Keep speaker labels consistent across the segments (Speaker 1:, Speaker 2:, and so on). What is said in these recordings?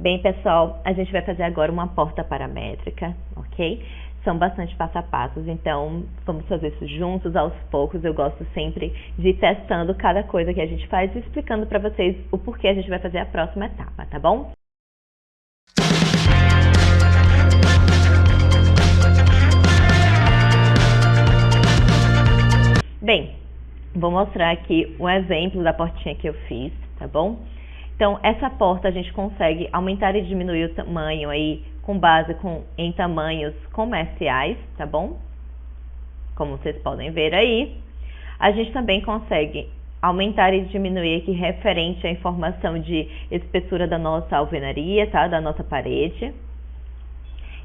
Speaker 1: Bem, pessoal, a gente vai fazer agora uma porta paramétrica, ok? São bastante passo a passos, então vamos fazer isso juntos, aos poucos. Eu gosto sempre de ir testando cada coisa que a gente faz e explicando para vocês o porquê a gente vai fazer a próxima etapa, tá bom? Bem, vou mostrar aqui um exemplo da portinha que eu fiz, tá bom? Então, essa porta a gente consegue aumentar e diminuir o tamanho aí com base em tamanhos comerciais, tá bom? Como vocês podem ver aí. A gente também consegue aumentar e diminuir aqui referente à informação de espessura da nossa alvenaria, tá? Da nossa parede.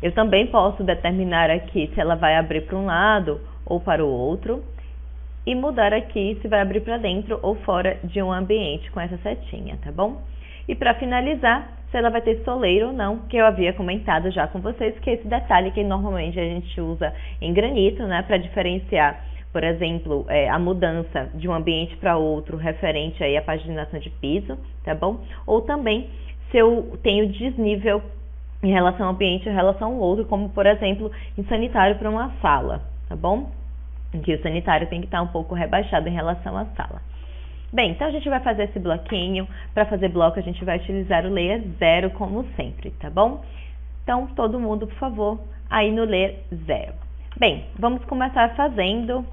Speaker 1: Eu também posso determinar aqui se ela vai abrir para um lado ou para o outro. E mudar aqui se vai abrir para dentro ou fora de um ambiente com essa setinha, tá bom? E para finalizar, se ela vai ter soleiro ou não, que eu havia comentado já com vocês, que é esse detalhe que normalmente a gente usa em granito, né, para diferenciar, por exemplo, a mudança de um ambiente para outro referente aí à paginação de piso, tá bom? Ou também se eu tenho desnível em relação ao ambiente em relação ao outro, como por exemplo, em sanitário para uma sala, tá bom? Que o sanitário tem que estar um pouco rebaixado em relação à sala. Bem, então a gente vai fazer esse bloquinho. Para fazer bloco a gente vai utilizar o layer 0 como sempre, tá bom? Então todo mundo, por favor, aí no layer 0. Bem, vamos começar fazendo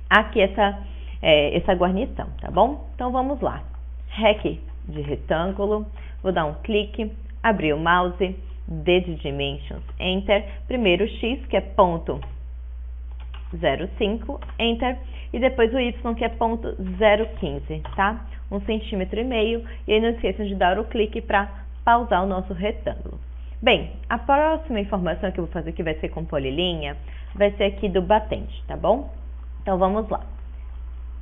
Speaker 1: aqui essa guarnição, tá bom? Então vamos lá. REC de retângulo, vou dar um clique, abrir o mouse, D de Dimensions, Enter, primeiro o X, que é ponto 0,5, Enter, e depois o Y, que é ponto 0,15, tá? 1,5 centímetro. E aí não esqueçam de dar o clique para pausar o nosso retângulo. Bem, a próxima informação que eu vou fazer, que vai ser com polilinha, vai ser aqui do batente, tá bom? Então vamos lá.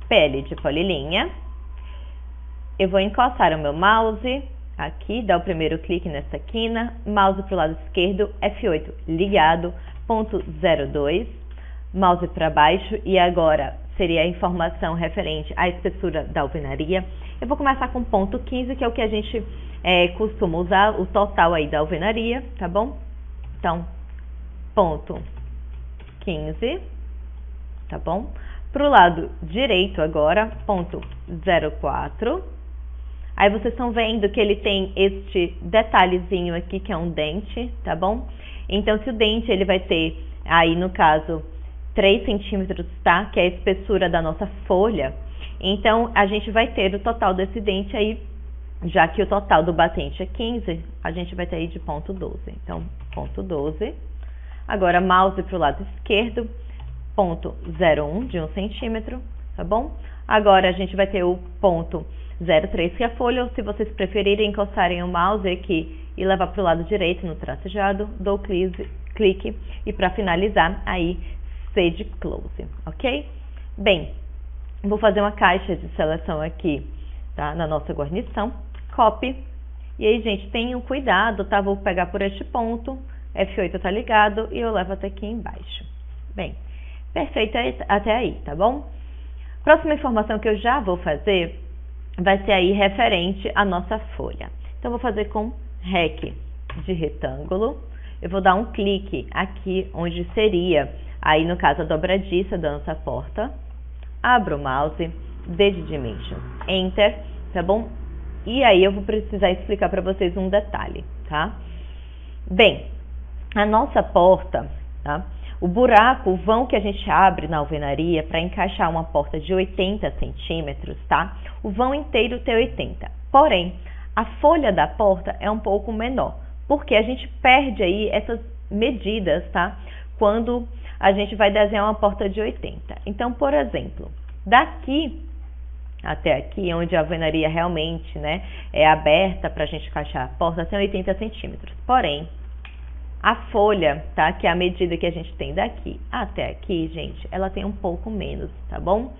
Speaker 1: PL de polilinha. Eu vou encostar o meu mouse aqui, dar o primeiro clique nessa quina, mouse para o lado esquerdo, F8 ligado, ponto 0,2. Mouse para baixo, e agora seria a informação referente à espessura da alvenaria. Eu vou começar com ponto 15, que é o que a gente costuma usar, o total aí da alvenaria, tá bom? Então, ponto 15, tá bom? Para o lado direito agora, ponto 0,4. Aí vocês estão vendo que ele tem este detalhezinho aqui, que é um dente, tá bom? Então, se o dente ele vai ter, aí no caso, 3 centímetros, tá? Que é a espessura da nossa folha. Então, a gente vai ter o total desse dente aí, já que o total do batente é 15, a gente vai ter aí de ponto 12. Então, ponto 12. Agora, mouse para o lado esquerdo, ponto 0,1 de 1 centímetro, tá bom? Agora, a gente vai ter o ponto 0,3, que é a folha, ou se vocês preferirem encostarem o mouse aqui e levar para o lado direito no tracejado, dou clique e para finalizar, aí, C de close, ok? Bem, vou fazer uma caixa de seleção aqui, tá? Na nossa guarnição, copy, e aí, gente, tenham cuidado, tá? Vou pegar por este ponto, F8 tá ligado, e eu levo até aqui embaixo. Bem, perfeito até aí, tá bom? Próxima informação que eu já vou fazer vai ser aí referente à nossa folha. Então, vou fazer com REC de retângulo, eu vou dar um clique aqui onde seria aí, no caso, a dobradiça da nossa porta. Abro o mouse, D de Dimensions, Enter, tá bom? E aí eu vou precisar explicar para vocês um detalhe, tá? Bem, a nossa porta, tá? O buraco, o vão que a gente abre na alvenaria para encaixar uma porta de 80 centímetros, tá? O vão inteiro tem 80. Porém, a folha da porta é um pouco menor, porque a gente perde aí essas medidas, tá? Quando a gente vai desenhar uma porta de 80. Então, por exemplo, daqui até aqui, onde a alvenaria realmente, né, é aberta para a gente encaixar a porta, tem 80 centímetros. Porém, a folha, tá, que é a medida que a gente tem daqui até aqui, gente, ela tem um pouco menos, tá bom?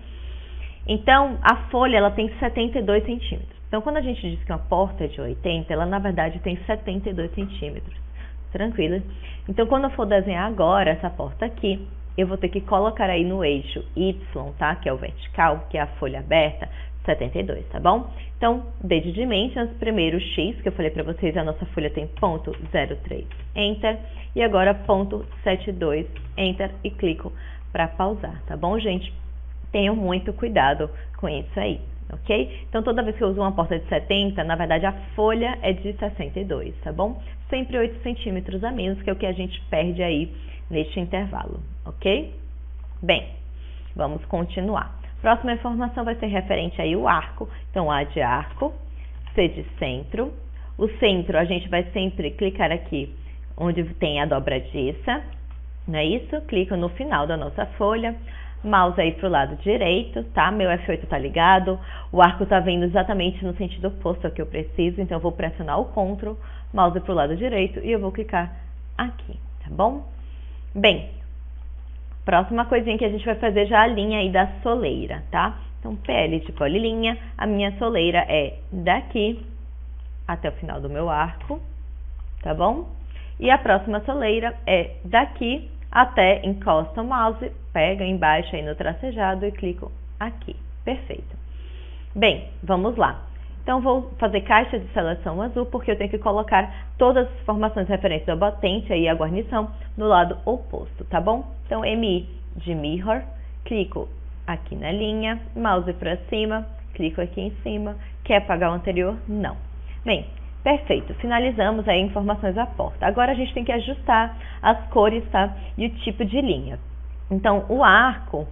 Speaker 1: Então, a folha, ela tem 72 centímetros. Então, quando a gente diz que uma porta é de 80, ela, na verdade, tem 72 centímetros. Tranquilo? Então, quando eu for desenhar agora essa porta aqui, eu vou ter que colocar aí no eixo Y, tá? Que é o vertical, que é a folha aberta, 72, tá bom? Então, D de Dimensions, primeiro X, que eu falei para vocês, a nossa folha tem ponto 03, Enter, e agora ponto 72, Enter, e clico para pausar, tá bom, gente? Tenham muito cuidado com isso aí, ok? Então, toda vez que eu uso uma porta de 70, na verdade, a folha é de 62, tá bom? Sempre 8 centímetros a menos, que é o que a gente perde aí neste intervalo, ok? Bem, vamos continuar. Próxima informação vai ser referente aí ao arco. Então, A de arco, C de centro. O centro, a gente vai sempre clicar aqui onde tem a dobradiça, não é isso? Clica no final da nossa folha. Mouse aí para o lado direito, tá? Meu F8 tá ligado. O arco tá vindo exatamente no sentido oposto ao que eu preciso. Então, eu vou pressionar o Ctrl, mouse para o lado direito e eu vou clicar aqui, tá bom? Bem, próxima coisinha que a gente vai fazer já a linha aí da soleira, tá? Então, PL de polilinha, a minha soleira é daqui até o final do meu arco, tá bom? E a próxima soleira é daqui até encosta o mouse, pega embaixo aí no tracejado e clico aqui. Perfeito. Bem, vamos lá. Então, vou fazer caixa de seleção azul, porque eu tenho que colocar todas as informações referentes ao batente e à guarnição no lado oposto, tá bom? Então, MI de Mirror, clico aqui na linha, mouse para cima, clico aqui em cima. Quer apagar o anterior? Não. Bem, perfeito. Finalizamos aí informações da porta. Agora, a gente tem que ajustar as cores, tá? E o tipo de linha. Então, o arco,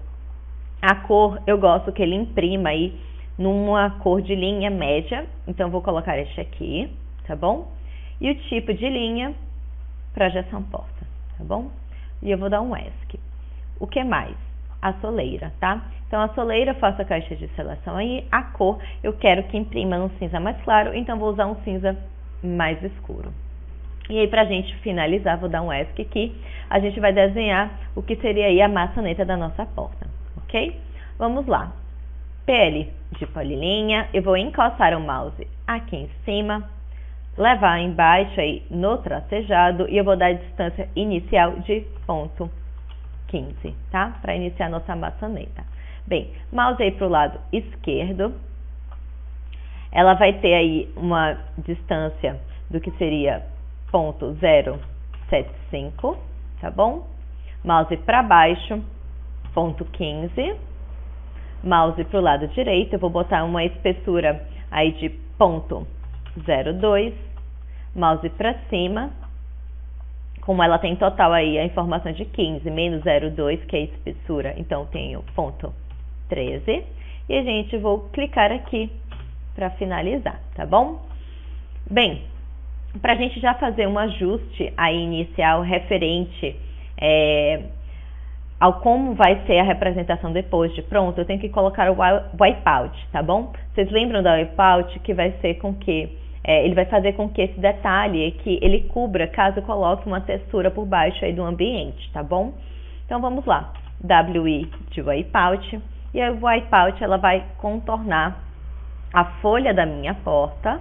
Speaker 1: a cor, eu gosto que ele imprima aí numa cor de linha média, então vou colocar este aqui, tá bom? E o tipo de linha, projeção porta, tá bom? E eu vou dar um ESC. O que mais? A soleira, tá? Então, a soleira eu faço a caixa de seleção aí, a cor eu quero que imprima num cinza mais claro, então vou usar um cinza mais escuro. E aí, pra gente finalizar, vou dar um ESC aqui, a gente vai desenhar o que seria aí a maçaneta da nossa porta, ok? Vamos lá. PL de polilinha, eu vou encostar o mouse aqui em cima, levar embaixo aí no tracejado e eu vou dar a distância inicial de ponto 15, tá? Para iniciar nossa maçaneta. Bem, mouse aí para o lado esquerdo, ela vai ter aí uma distância do que seria ponto 075, tá bom? Mouse para baixo, ponto 15. Mouse para o lado direito, eu vou botar uma espessura aí de ponto 0,2, mouse para cima, como ela tem total aí a informação de 15 menos 0,2, que é a espessura, então tenho ponto 13, e a gente vou clicar aqui para finalizar, tá bom? Bem, para a gente já fazer um ajuste aí inicial referente ao como vai ser a representação depois de pronto, eu tenho que colocar o wipeout, tá bom? Vocês lembram da wipeout que vai ser com que, ele vai fazer com que esse detalhe que ele cubra caso eu coloque uma textura por baixo aí do ambiente, tá bom? Então vamos lá, WI de wipeout, e a wipeout ela vai contornar a folha da minha porta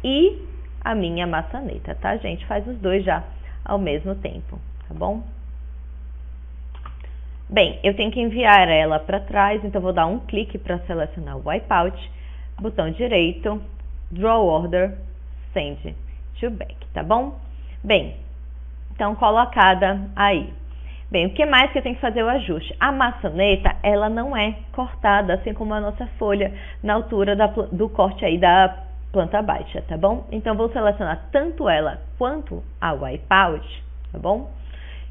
Speaker 1: e a minha maçaneta, tá, gente? Faz os dois já ao mesmo tempo, tá bom? Bem, eu tenho que enviar ela para trás, então vou dar um clique para selecionar o wipeout, botão direito, Draw Order, Send to Back, tá bom? Bem, então colocada aí. Bem, o que mais que eu tenho que fazer o ajuste? A maçaneta, ela não é cortada, assim como a nossa folha, na altura do corte aí da planta baixa, tá bom? Então, vou selecionar tanto ela quanto a wipeout, tá bom?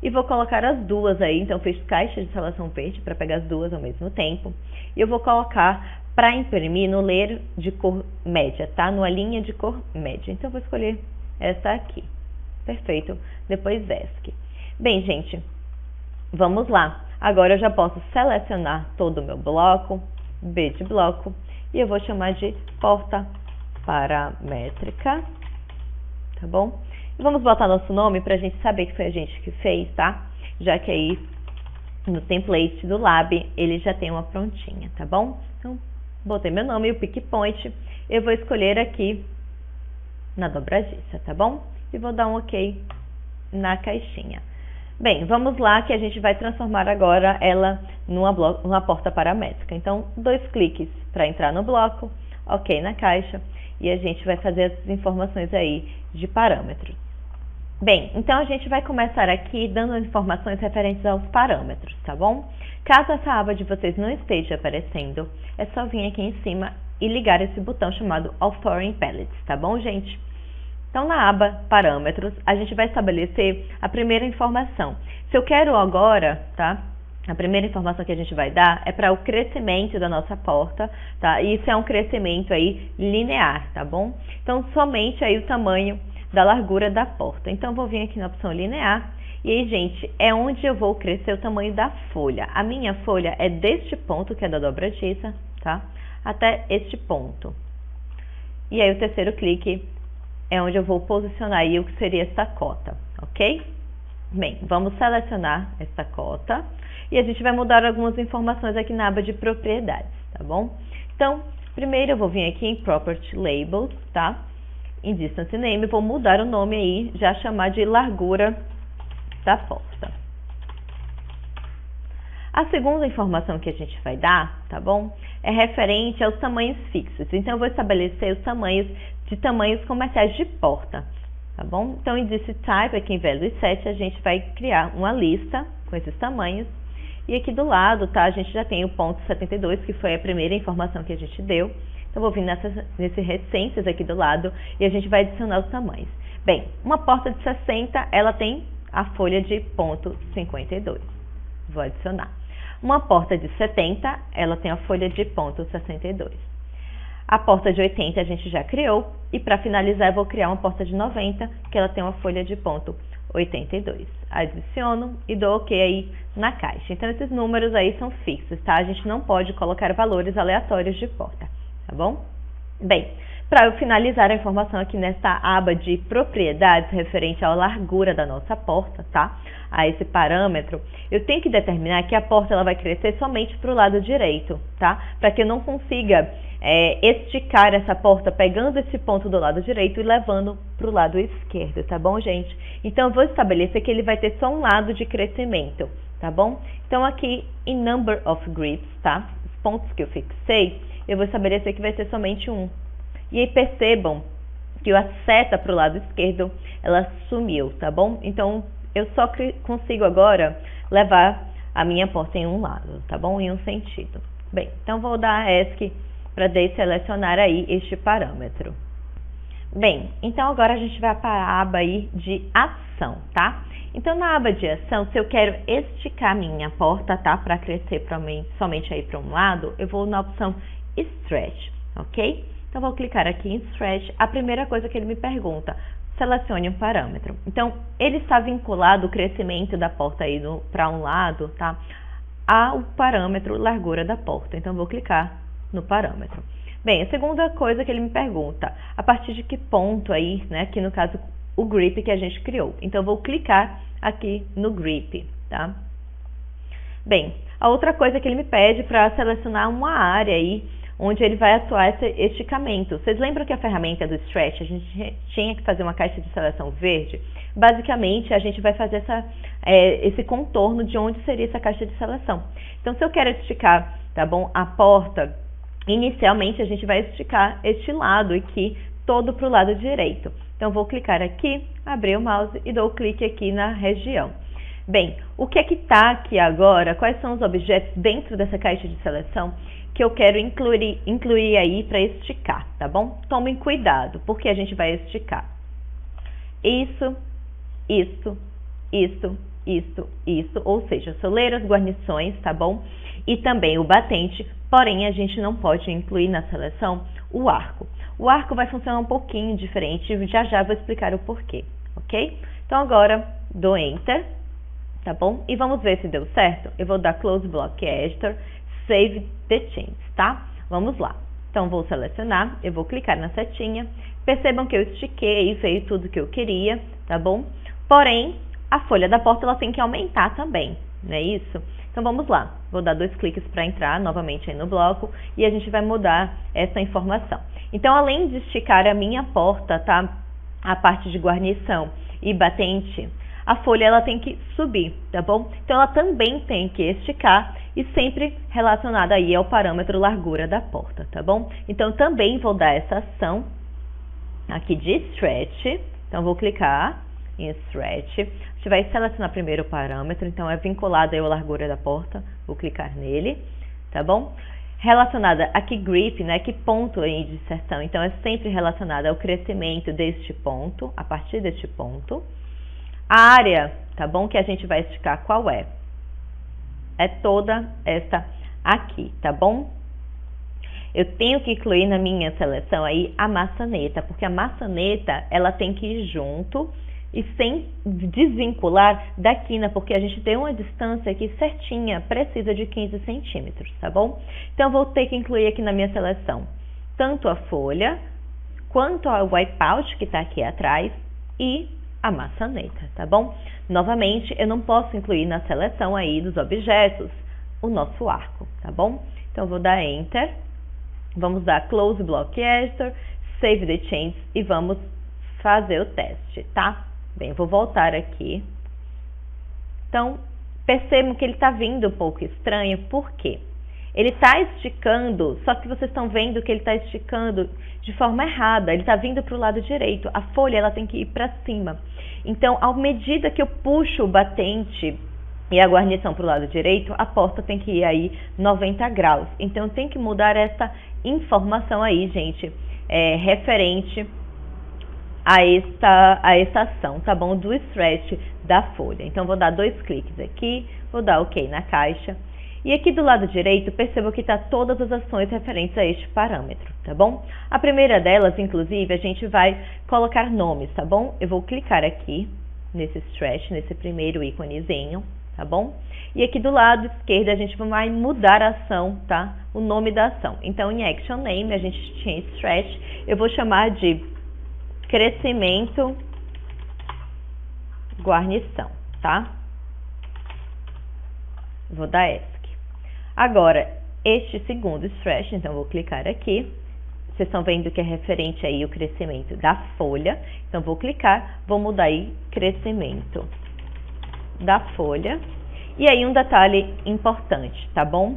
Speaker 1: E vou colocar as duas aí, então fiz caixa de seleção verde para pegar as duas ao mesmo tempo. E eu vou colocar para imprimir no layer de cor média, tá? Numa linha de cor média. Então, eu vou escolher essa aqui. Perfeito. Depois ESC. Bem, gente, vamos lá. Agora eu já posso selecionar todo o meu bloco, B de bloco, e eu vou chamar de porta paramétrica, tá bom? Vamos botar nosso nome para a gente saber que foi a gente que fez, tá? Já que aí no template do Lab ele já tem uma prontinha, tá bom? Então, botei meu nome e o pick point. Eu vou escolher aqui na dobradiça, tá bom? E vou dar um OK na caixinha. Bem, vamos lá que a gente vai transformar agora ela numa porta paramétrica. Então, 2 cliques para entrar no bloco, ok na caixa, e a gente vai fazer as informações aí de parâmetros. Bem, então a gente vai começar aqui dando informações referentes aos parâmetros, tá bom? Caso essa aba de vocês não esteja aparecendo, é só vir aqui em cima e ligar esse botão chamado Authoring Palettes, tá bom, gente? Então, na aba Parâmetros, a gente vai estabelecer a primeira informação. Se eu quero agora, tá? A primeira informação que a gente vai dar é para o crescimento da nossa porta, tá? E isso é um crescimento aí linear, tá bom? Então, somente aí o tamanho da largura da porta. Então, vou vir aqui na opção linear. E aí, gente, é onde eu vou crescer o tamanho da folha. A minha folha é deste ponto, que é da dobradiça, tá? Até este ponto. E aí, o terceiro clique é onde eu vou posicionar aí o que seria esta cota, ok? Bem, vamos selecionar esta cota e a gente vai mudar algumas informações aqui na aba de propriedades, tá bom? Então, primeiro eu vou vir aqui em Property Labels, tá? Em Distance Name, vou mudar o nome aí, já chamar de largura da porta. A segunda informação que a gente vai dar, tá bom? É referente aos tamanhos fixos. Então, eu vou estabelecer os tamanhos comerciais de porta, tá bom? Então, em Disk Type, aqui em Value Set, a gente vai criar uma lista com esses tamanhos. E aqui do lado, tá? A gente já tem o ponto 72, que foi a primeira informação que a gente deu. Então, vou vir nesse Recentes aqui do lado e a gente vai adicionar os tamanhos. Bem, uma porta de 60, ela tem a folha de ponto 52. Vou adicionar. Uma porta de 70, ela tem a folha de ponto 62. A porta de 80 a gente já criou. E para finalizar, eu vou criar uma porta de 90, que ela tem uma folha de ponto 82. Adiciono e dou OK aí na caixa. Então, esses números aí são fixos, tá? A gente não pode colocar valores aleatórios de porta, tá bom? Bem, para eu finalizar a informação aqui nesta aba de propriedades referente à largura da nossa porta, tá? A esse parâmetro, eu tenho que determinar que a porta ela vai crescer somente para o lado direito, tá? Para que eu não consiga esticar essa porta pegando esse ponto do lado direito e levando para o lado esquerdo, tá bom, gente? Então, eu vou estabelecer que ele vai ter só um lado de crescimento, tá bom? Então, aqui em Number of Grids, tá? Os pontos que eu fixei, eu vou estabelecer que vai ser somente um. E aí, percebam que a seta para o lado esquerdo, ela sumiu, tá bom? Então, eu só consigo agora levar a minha porta em um lado, tá bom? Em um sentido. Bem, então vou dar ESC para desselecionar aí este parâmetro. Bem, então agora a gente vai para a aba aí de ação, tá? Então, na aba de ação, se eu quero esticar minha porta, tá? Para crescer somente aí para um lado, eu vou na opção Stretch, ok? Então, vou clicar aqui em Stretch. A primeira coisa que ele me pergunta, selecione um parâmetro. Então, ele está vinculado o crescimento da porta aí para um lado, tá? Ao parâmetro largura da porta. Então, vou clicar no parâmetro. Bem, a segunda coisa que ele me pergunta, a partir de que ponto aí, né? Aqui no caso, o grip que a gente criou. Então, eu vou clicar aqui no grip, tá? Bem, a outra coisa que ele me pede para selecionar uma área aí, onde ele vai atuar esse esticamento. Vocês lembram que a ferramenta do Stretch, a gente tinha que fazer uma caixa de seleção verde? Basicamente, a gente vai fazer esse contorno de onde seria essa caixa de seleção. Então, se eu quero esticar, tá bom, a porta, inicialmente a gente vai esticar este lado aqui, todo para o lado direito. Então, vou clicar aqui, abrir o mouse e dou clique aqui na região. Bem, o que é que está aqui agora? Quais são os objetos dentro dessa caixa de seleção que eu quero incluir aí para esticar, tá bom? Tomem cuidado, porque a gente vai esticar isso, ou seja, soleiras, guarnições, tá bom? E também o batente, porém a gente não pode incluir na seleção o arco. O arco vai funcionar um pouquinho diferente, já vou explicar o porquê, ok? Então agora dou Enter, tá bom? E vamos ver se deu certo. Eu vou dar Close Block Editor, Save the Changes, tá? Vamos lá. Então, vou selecionar, eu vou clicar na setinha. Percebam que eu estiquei e veio tudo que eu queria, tá bom? Porém, a folha da porta ela tem que aumentar também, não é isso? Então, vamos lá. Vou dar 2 cliques para entrar novamente aí no bloco e a gente vai mudar essa informação. Então, além de esticar a minha porta, tá? A parte de guarnição e batente, a folha ela tem que subir, tá bom? Então ela também tem que esticar e sempre relacionada aí ao parâmetro largura da porta, tá bom? Então também vou dar essa ação aqui de stretch, então vou clicar em stretch, a gente vai selecionar primeiro o parâmetro, então é vinculado aí à largura da porta, vou clicar nele, tá bom? Relacionada aqui grip, né, que ponto aí de inserção, então é sempre relacionada ao crescimento deste ponto, a partir deste ponto. A área, tá bom, que a gente vai esticar qual é? É toda esta aqui, tá bom? Eu tenho que incluir na minha seleção aí a maçaneta, porque a maçaneta, ela tem que ir junto e sem desvincular da quina, porque a gente tem uma distância aqui certinha, precisa de 15 centímetros, tá bom? Então, eu vou ter que incluir aqui na minha seleção tanto a folha, quanto a wipeout, que está aqui atrás, e a maçaneta, tá bom? Novamente, eu não posso incluir na seleção aí dos objetos o nosso arco, tá bom? Então, eu vou dar Enter, vamos dar Close Block Editor, Save the Changes e vamos fazer o teste, tá? Bem, eu vou voltar aqui. Então, percebam que ele está vindo um pouco estranho, por quê? Ele está esticando, só que vocês estão vendo que ele está esticando de forma errada, ele está vindo para o lado direito, a folha ela tem que ir para cima. Então, à medida que eu puxo o batente e a guarnição para o lado direito, a porta tem que ir aí 90 graus. Então, tem que mudar essa informação aí, gente, referente a esta ação, tá bom? Do stretch da folha. Então, vou dar 2 cliques aqui, vou dar OK na caixa. E aqui do lado direito, perceba que está todas as ações referentes a este parâmetro, tá bom? A primeira delas, inclusive, a gente vai colocar nomes, tá bom? Eu vou clicar aqui, nesse stretch, nesse primeiro íconezinho, tá bom? E aqui do lado esquerdo, a gente vai mudar a ação, tá? O nome da ação. Então, em Action Name, a gente tinha stretch, eu vou chamar de crescimento, guarnição, tá? Vou dar ESC. Agora, este segundo stretch, então vou clicar aqui. Vocês estão vendo que é referente aí o crescimento da folha. Então, vou clicar, vou mudar aí crescimento da folha. E aí, um detalhe importante, tá bom?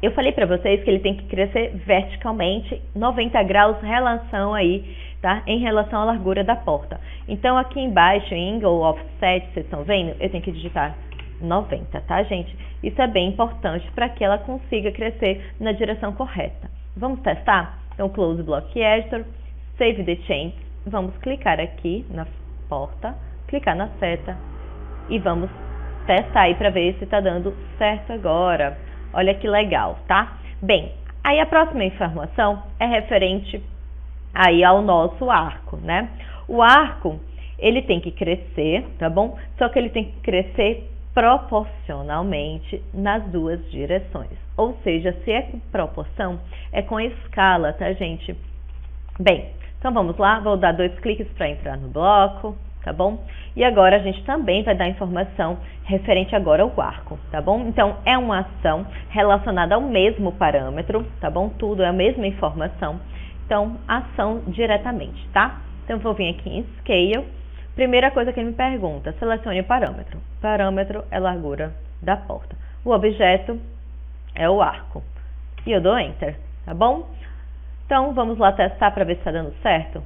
Speaker 1: Eu falei para vocês que ele tem que crescer verticalmente, 90 graus relação aí, tá? Em relação à largura da porta. Então, aqui embaixo, em Angle Offset, vocês estão vendo? Eu tenho que digitar 90, tá, gente? Isso é bem importante para que ela consiga crescer na direção correta. Vamos testar? Então, Close Block Editor, Save the Change. Vamos clicar aqui na porta, clicar na seta e vamos testar aí para ver se está dando certo agora. Olha que legal, tá? Bem, aí a próxima informação é referente aí ao nosso arco, né? O arco, ele tem que crescer, tá bom? Só que ele tem que crescer proporcionalmente nas duas direções. Ou seja, se é com proporção, é com escala, tá, gente? Bem, então vamos lá, vou dar 2 cliques para entrar no bloco, tá bom? E agora a gente também vai dar informação referente agora ao arco, tá bom? Então, é uma ação relacionada ao mesmo parâmetro, tá bom? Tudo é a mesma informação. Então, ação diretamente, tá? Então, vou vir aqui em Scale. Primeira coisa que ele me pergunta, selecione o parâmetro. Parâmetro é largura da porta. O objeto é o arco. E eu dou Enter, tá bom? Então, vamos lá testar para ver se está dando certo.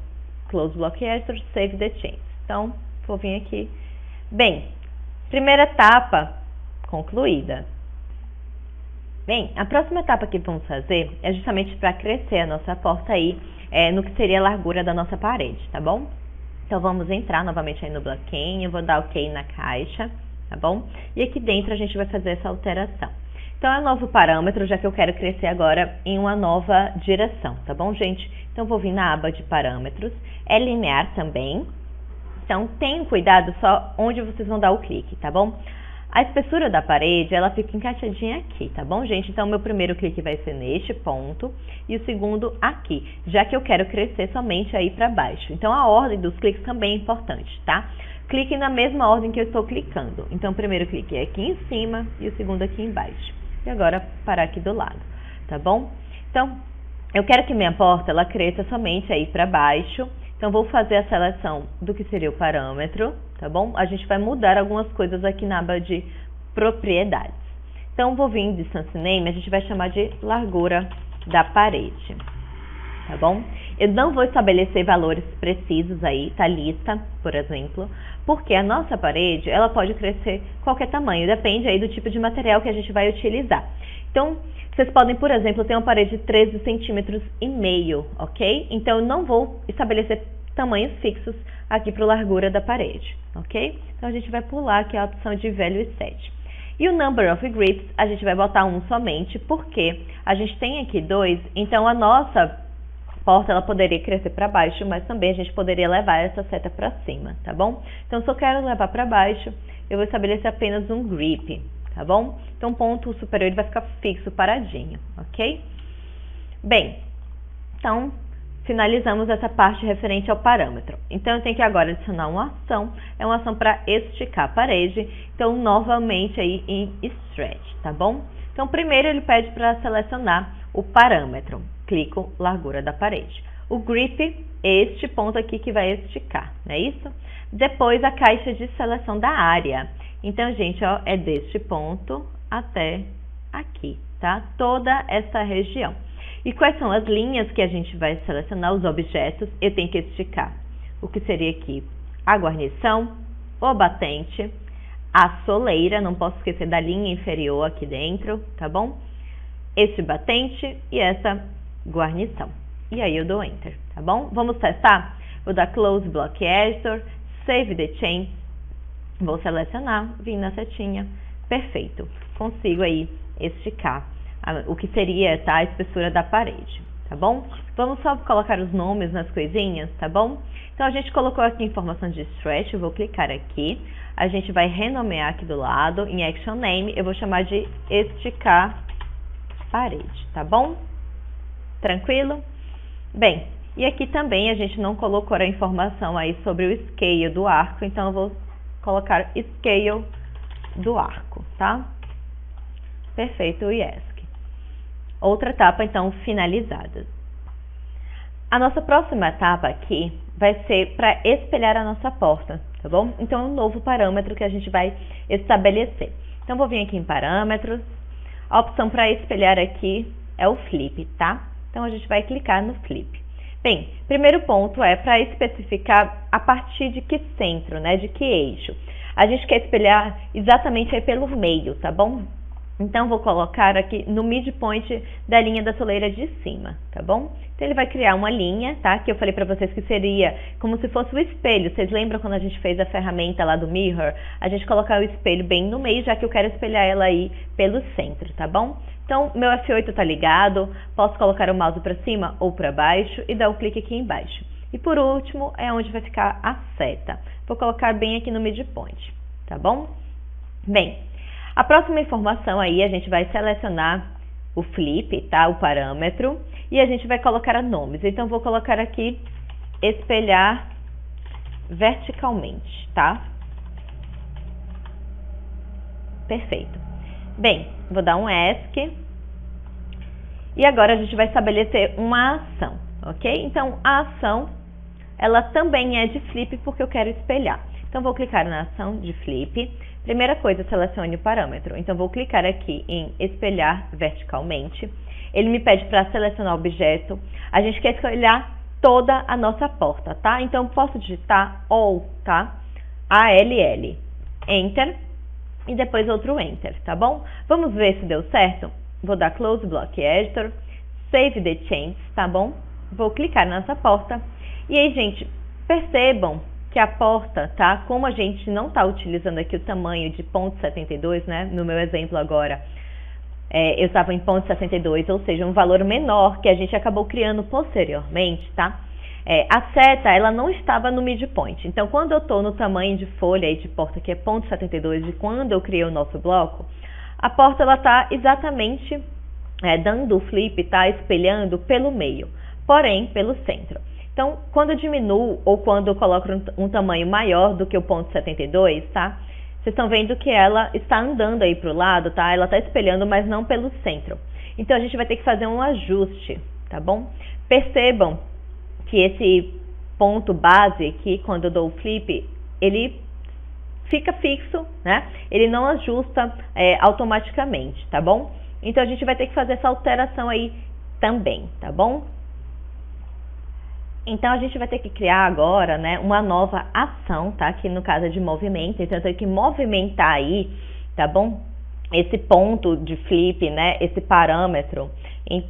Speaker 1: Close Block Editor, Save the Change. Então, vou vir aqui. Bem, primeira etapa concluída. Bem, a próxima etapa que vamos fazer é justamente para crescer a nossa porta aí, no que seria a largura da nossa parede, tá bom? Então, vamos entrar novamente aí no bloquinho, vou dar OK na caixa, tá bom? E aqui dentro a gente vai fazer essa alteração. Então, é um novo parâmetro, já que eu quero crescer agora em uma nova direção, tá bom, gente? Então, vou vir na aba de parâmetros, é linear também. Então, tenham cuidado só onde vocês vão dar o clique, tá bom? A espessura da parede, ela fica encaixadinha aqui, tá bom, gente? Então, meu primeiro clique vai ser neste ponto e o segundo aqui, já que eu quero crescer somente aí para baixo. Então, a ordem dos cliques também é importante, tá? Clique na mesma ordem que eu estou clicando. Então, o primeiro clique é aqui em cima e o segundo aqui embaixo. E agora, parar aqui do lado, tá bom? Então, eu quero que minha porta, ela cresça somente aí para baixo. Então, Então, vou fazer a seleção do que seria o parâmetro, tá bom? A gente vai mudar algumas coisas aqui na aba de propriedades. Então, vou vir em Distance Name, a gente vai chamar de largura da parede, tá bom? Eu não vou estabelecer valores precisos aí, tá? Lista, por exemplo, porque a nossa parede, ela pode crescer qualquer tamanho, depende aí do tipo de material que a gente vai utilizar. Então, vocês podem, por exemplo, ter uma parede de 13 centímetros e meio, ok? Então, eu não vou estabelecer tamanhos fixos aqui para a largura da parede, ok? Então, a gente vai pular aqui a opção de Value Set. E o Number of Grips, a gente vai botar um somente, porque a gente tem aqui 2, então a nossa porta ela poderia crescer para baixo, mas também a gente poderia levar essa seta para cima, tá bom? Então, se eu quero levar para baixo, eu vou estabelecer apenas um grip, tá bom? Então, o ponto superior ele vai ficar fixo, paradinho, ok? Bem, então, finalizamos essa parte referente ao parâmetro. Então, eu tenho que agora adicionar uma ação, é uma ação para esticar a parede, então, novamente aí em Stretch, tá bom? Então, primeiro ele pede para selecionar o parâmetro, clico largura da parede. O grip, este ponto aqui que vai esticar, não é isso? Depois, a caixa de seleção da área. Então, gente, ó, é deste ponto até aqui, tá? Toda essa região. E quais são as linhas que a gente vai selecionar, os objetos? Eu tenho que esticar o que seria aqui a guarnição, o batente, a soleira, não posso esquecer da linha inferior aqui dentro, tá bom? Este batente e essa guarnição. E aí eu dou Enter, tá bom? Vamos testar? Vou dar Close Block Editor, Save the Change, vou selecionar, vim na setinha, perfeito. Consigo aí esticar o que seria, tá, a espessura da parede, tá bom? Vamos só colocar os nomes nas coisinhas, tá bom? Então, a gente colocou aqui informação de Stretch, eu vou clicar aqui, a gente vai renomear aqui do lado, em Action Name, eu vou chamar de esticar parede, tá bom? Tranquilo? Bem, e aqui também a gente não colocou a informação aí sobre o Scale do arco, então eu vou colocar Scale do arco, tá? Perfeito, Yes. Outra etapa, então, finalizada. A nossa próxima etapa aqui vai ser para espelhar a nossa porta, tá bom? Então, é um novo parâmetro que a gente vai estabelecer. Então, vou vir aqui em Parâmetros. A opção para espelhar aqui é o Flip, tá? Então, a gente vai clicar no Flip. Bem, primeiro ponto é para especificar a partir de que centro, né? De que eixo. A gente quer espelhar exatamente aí pelo meio, tá bom? Então, vou colocar aqui no midpoint da linha da soleira de cima, tá bom? Então, ele vai criar uma linha, tá? Que eu falei pra vocês que seria como se fosse o espelho. Vocês lembram quando a gente fez a ferramenta lá do Mirror? A gente colocar o espelho bem no meio, já que eu quero espelhar ela aí pelo centro, tá bom? Então, meu F8 tá ligado, posso colocar o mouse pra cima ou pra baixo e dar um clique aqui embaixo. E por último, é onde vai ficar a seta. Vou colocar bem aqui no midpoint, tá bom? Bem, a próxima informação aí, a gente vai selecionar o flip, tá? O parâmetro, e a gente vai colocar nomes. Então, vou colocar aqui, espelhar verticalmente, tá? Perfeito. Bem, vou dar um ESC, e agora a gente vai estabelecer uma ação, ok? Então, a ação, ela também é de flip, porque eu quero espelhar. Então, vou clicar na ação de flip. Primeira coisa, selecione o parâmetro. Então, vou clicar aqui em espelhar verticalmente. Ele me pede para selecionar o objeto. A gente quer espelhar toda a nossa porta, tá? Então, posso digitar All, tá? ALL. Enter. E depois outro Enter, tá bom? Vamos ver se deu certo? Vou dar Close Block Editor. Save the Change, tá bom? Vou clicar nessa porta. E aí, gente, percebam que a porta, tá? Como a gente não está utilizando aqui o tamanho de 0,72, né? No meu exemplo agora, eu estava em 0,62, ou seja, um valor menor que a gente acabou criando posteriormente, tá? A seta, ela não estava no midpoint. Então, quando eu estou no tamanho de folha e de porta, que é 0,72, de quando eu criei o nosso bloco, a porta, ela está exatamente dando o flip, tá? Espelhando pelo meio, porém, pelo centro. Então, quando eu diminuo ou quando eu coloco um tamanho maior do que o 0,72, tá? Vocês estão vendo que ela está andando aí para o lado, tá? Ela está espelhando, mas não pelo centro. Então, a gente vai ter que fazer um ajuste, tá bom? Percebam que esse ponto base, que quando eu dou o flip, ele fica fixo, né? Ele não ajusta automaticamente, tá bom? Então a gente vai ter que fazer essa alteração aí também, tá bom? Então a gente vai ter que criar agora, né, uma nova ação, tá? Que no caso é de movimento, então eu tenho que movimentar aí, tá bom? Esse ponto de flip, né, esse parâmetro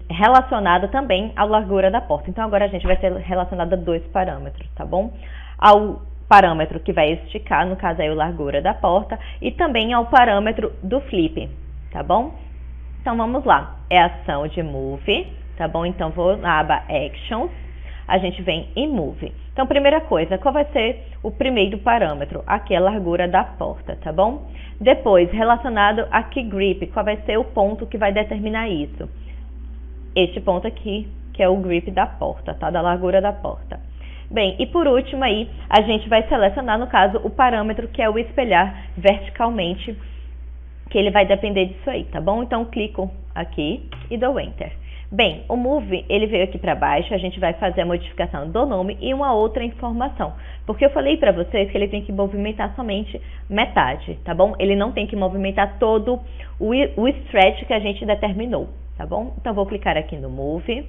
Speaker 1: relacionado também à largura da porta. Então agora a gente vai ser relacionado a dois parâmetros, tá bom? Ao parâmetro que vai esticar, no caso aí a largura da porta, e também ao parâmetro do flip, tá bom? Então vamos lá, é ação de move, tá bom? Então vou na aba Actions, a gente vem em Move. Então primeira coisa, qual vai ser o primeiro parâmetro? Aqui é a largura da porta, tá bom? Depois, relacionado a Key Grip, qual vai ser o ponto que vai determinar isso? Este ponto aqui, que é o grip da porta, tá? Da largura da porta. Bem, e por último aí, a gente vai selecionar, no caso, o parâmetro que é o espelhar verticalmente, que ele vai depender disso aí, tá bom? Então, clico aqui e dou Enter. Bem, o Move, ele veio aqui para baixo, a gente vai fazer a modificação do nome e uma outra informação. Porque eu falei para vocês que ele tem que movimentar somente metade, tá bom? Ele não tem que movimentar todo o stretch que a gente determinou, tá bom? Então, vou clicar aqui no Move,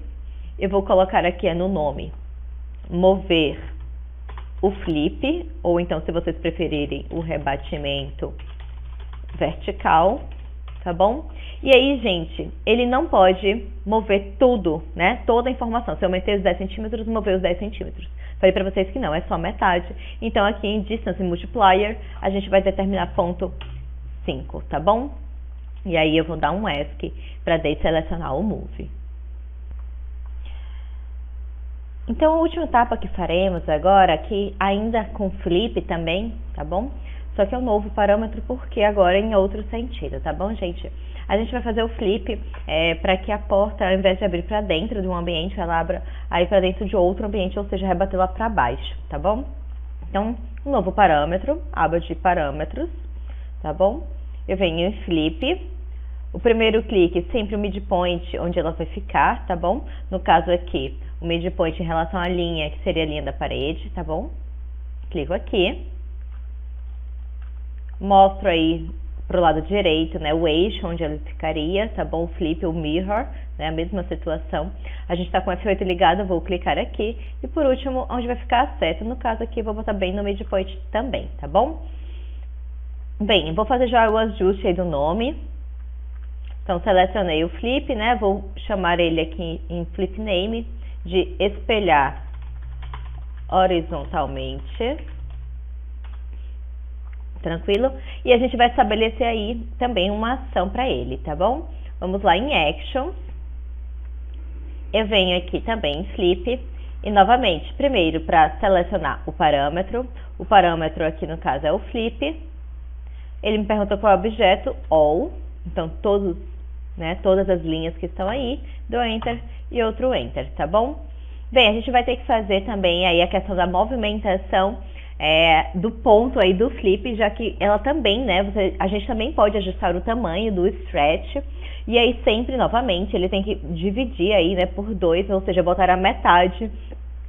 Speaker 1: eu vou colocar aqui no nome, mover o flip, ou então, se vocês preferirem, o rebatimento vertical, tá bom? E aí, gente, ele não pode mover tudo, né? Toda a informação. Se eu aumentei os 10 centímetros, mover os 10 centímetros. Falei para vocês que não, é só metade. Então, aqui em Distance Multiplier, a gente vai determinar ponto 5, tá bom? E aí, eu vou dar um ESC para selecionar o Move. Então, a última etapa que faremos agora, aqui ainda com flip também, tá bom? Só que é um novo parâmetro, porque agora é em outro sentido, tá bom, gente? A gente vai fazer o flip para que a porta, ao invés de abrir para dentro de um ambiente, ela abra aí para dentro de outro ambiente, ou seja, rebater lá para baixo, tá bom? Então, um novo parâmetro, aba de parâmetros, tá bom? Eu venho em flip. O primeiro clique, sempre o midpoint, onde ela vai ficar, tá bom? No caso aqui, o midpoint em relação à linha, que seria a linha da parede, tá bom? Clico aqui. Mostro aí pro lado direito, né, o eixo onde ela ficaria, tá bom? O flip, o mirror, né, a mesma situação. A gente tá com o F8 ligado, eu vou clicar aqui. E por último, onde vai ficar a seta, no caso aqui, eu vou botar bem no midpoint também, tá bom? Bem, vou fazer já o ajuste aí do nome. Então, selecionei o flip, né, vou chamar ele aqui em flip name de espelhar horizontalmente. Tranquilo? E a gente vai estabelecer aí também uma ação para ele, tá bom? Vamos lá em Actions. Eu venho aqui também em Flip. E novamente, primeiro para selecionar o parâmetro. O parâmetro aqui no caso é o Flip. Ele me perguntou qual é o objeto, All. Então todas as linhas que estão aí. Dou Enter e outro Enter, tá bom? Bem, a gente vai ter que fazer também aí a questão da movimentação do ponto aí do flip, já que ela também, né, a gente também pode ajustar o tamanho do stretch, e aí sempre, novamente, ele tem que dividir aí, né, por 2, ou seja, botar a metade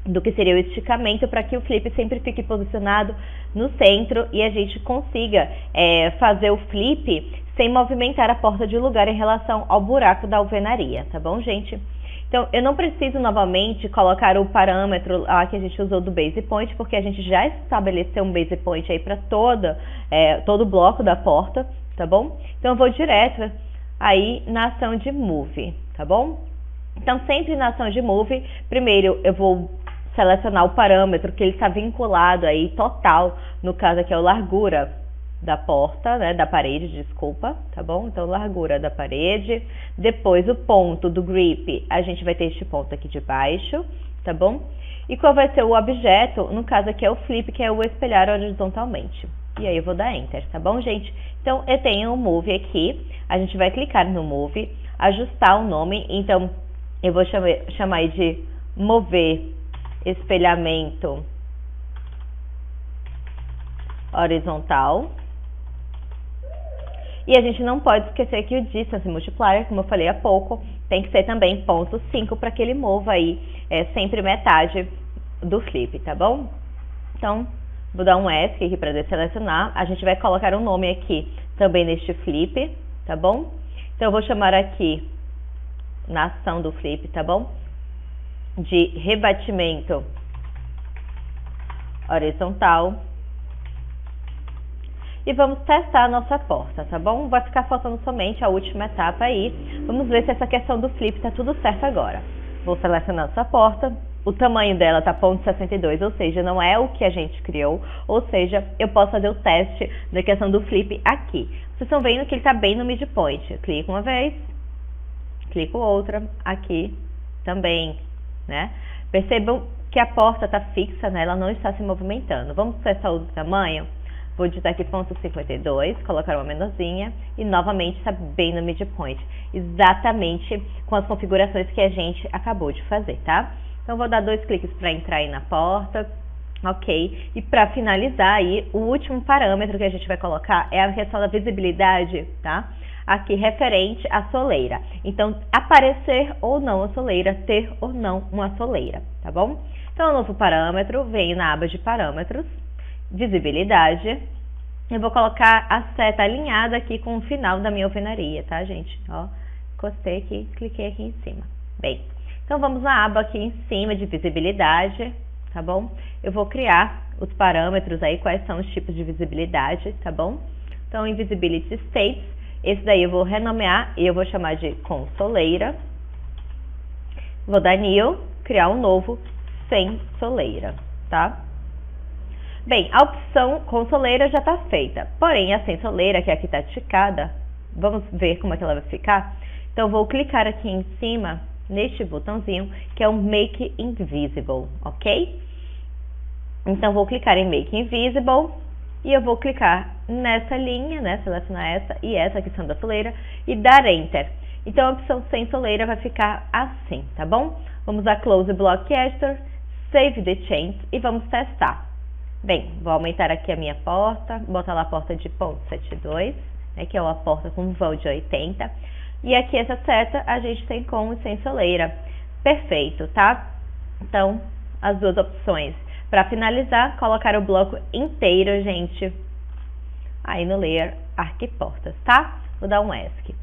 Speaker 1: do que seria o esticamento, para que o flip sempre fique posicionado no centro e a gente consiga fazer o flip sem movimentar a porta de lugar em relação ao buraco da alvenaria, tá bom, gente? Então, eu não preciso novamente colocar o parâmetro que a gente usou do base point, porque a gente já estabeleceu um base point aí para todo o bloco da porta, tá bom? Então, eu vou direto aí na ação de move, tá bom? Então, sempre na ação de move, primeiro eu vou selecionar o parâmetro que ele está vinculado aí total, no caso aqui é o largura da porta, né, da parede, desculpa, tá bom? Então, largura da parede. Depois, o ponto do grip, a gente vai ter este ponto aqui de baixo, tá bom? E qual vai ser o objeto? No caso aqui é o flip, que é o espelhar horizontalmente. E aí eu vou dar Enter, tá bom, gente? Então, eu tenho o Move aqui, a gente vai clicar no Move, ajustar o nome, então, eu vou chamar de Mover Espelhamento Horizontal. E a gente não pode esquecer que o Distance Multiplier, como eu falei há pouco, tem que ser também ponto 5 para que ele mova aí sempre metade do flip, tá bom? Então, vou dar um ESC aqui para desselecionar. A gente vai colocar um nome aqui também neste flip, tá bom? Então, eu vou chamar aqui, na ação do flip, tá bom? De rebatimento horizontal. E vamos testar a nossa porta, tá bom? Vai ficar faltando somente a última etapa aí. Vamos ver se essa questão do flip tá tudo certo agora. Vou selecionar essa porta. O tamanho dela tá 0,62, ou seja, não é o que a gente criou. Ou seja, eu posso fazer o teste da questão do flip aqui. Vocês estão vendo que ele tá bem no midpoint. Clico uma vez, clico outra, aqui também, né? Percebam que a porta tá fixa, né? Ela não está se movimentando. Vamos testar o tamanho? Vou digitar aqui 0,52, colocar uma menorzinha e novamente está bem no midpoint, exatamente com as configurações que a gente acabou de fazer, tá? Então vou dar 2 cliques para entrar aí na porta, ok? E para finalizar aí, o último parâmetro que a gente vai colocar é a questão da visibilidade, tá? Aqui referente à soleira. Então, aparecer ou não a soleira, ter ou não uma soleira, tá bom? Então, o novo parâmetro vem na aba de parâmetros, visibilidade. Eu vou colocar a seta alinhada aqui com o final da minha alvenaria, tá, gente? Ó, encostei aqui, cliquei aqui em cima. Bem, então vamos na aba aqui em cima de visibilidade, tá bom? Eu vou criar os parâmetros aí, quais são os tipos de visibilidade, tá bom? Então, em Visibility States, esse daí eu vou renomear e eu vou chamar de com soleira. Vou dar new, criar um novo sem soleira, tá? Bem, a opção com soleira já está feita, porém a sem soleira, que aqui está ticada, vamos ver como é que ela vai ficar? Então, vou clicar aqui em cima, neste botãozinho, que é o Make Invisible, ok? Então, vou clicar em Make Invisible e eu vou clicar nessa linha, né, selecionar essa e essa que são da soleira e dar Enter. Então, a opção sem soleira vai ficar assim, tá bom? Vamos dar Close Block Editor, Save the Change e vamos testar. Bem, vou aumentar aqui a minha porta, botar lá a porta de 0,72, né, que é uma porta com vão de 80. E aqui essa seta a gente tem com e sem soleira. Perfeito, tá? Então, as duas opções. Para finalizar, colocar o bloco inteiro, gente, aí no Layer Arquiportas, tá? Vou dar um ESC.